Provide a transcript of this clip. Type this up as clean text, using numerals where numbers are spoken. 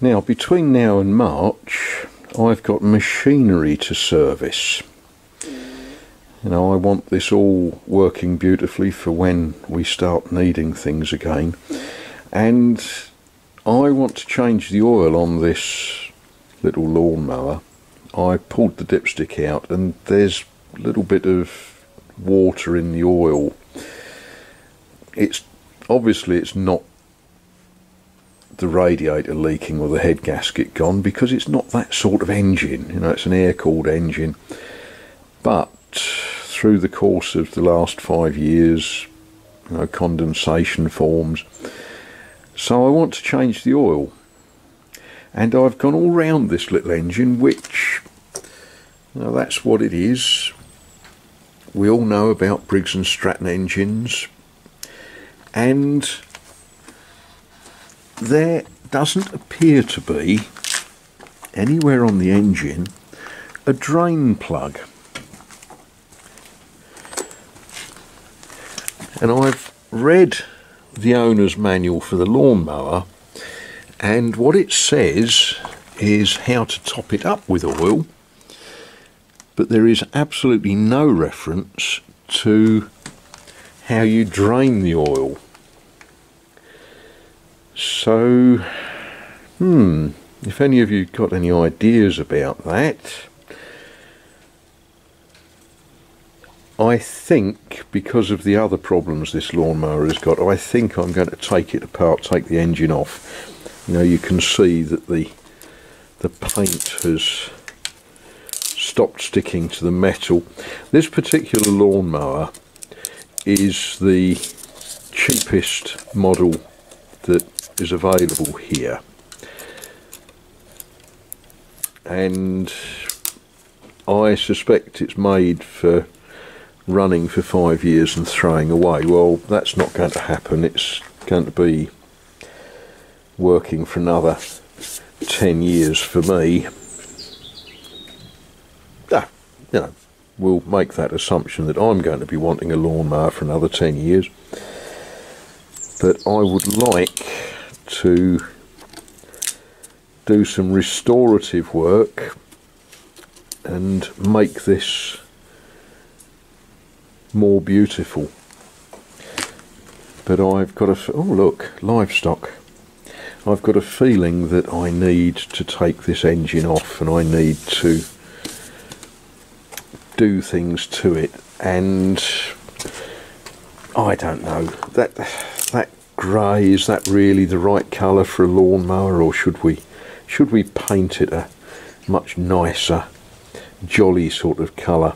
Now, between now and March, I've got machinery to service. You know, I want this all working beautifully for when we start needing things again. And I want to change the oil on this little lawnmower. I pulled the dipstick out and there's a little bit of water in the oil. It's obviously it's not the radiator leaking or the head gasket gone, because it's not that sort of engine. You know, it's an air-cooled engine. But through the course of the last 5 years, you know, condensation forms. So I want to change the oil. And I've gone all round this little engine, which, you know, that's what it is. We all know about Briggs and Stratton engines. And there doesn't appear to be anywhere on the engine a drain plug. And I've read the owner's manual for the lawnmower, and what it says is how to top it up with oil, but there is absolutely no reference to how you drain the oil. So, if any of you got any ideas about that, I think, because of the other problems this lawnmower has got, I think I'm going to take it apart, take the engine off. You know, you can see that the paint has stopped sticking to the metal. This particular lawnmower is the cheapest model that is available here, and I suspect it's made for running for 5 years and throwing away. Well, that's not going to happen. It's going to be working for another 10 years for me. You know, we'll make that assumption that I'm going to be wanting a lawnmower for another 10 years. But I would like to do some restorative work and make this more beautiful. But I've got a, oh look, livestock. I've got a feeling that I need to take this engine off, and I need to do things to it, and I don't know, that grey, is that really the right colour for a lawnmower, or should we paint it a much nicer, jolly sort of colour?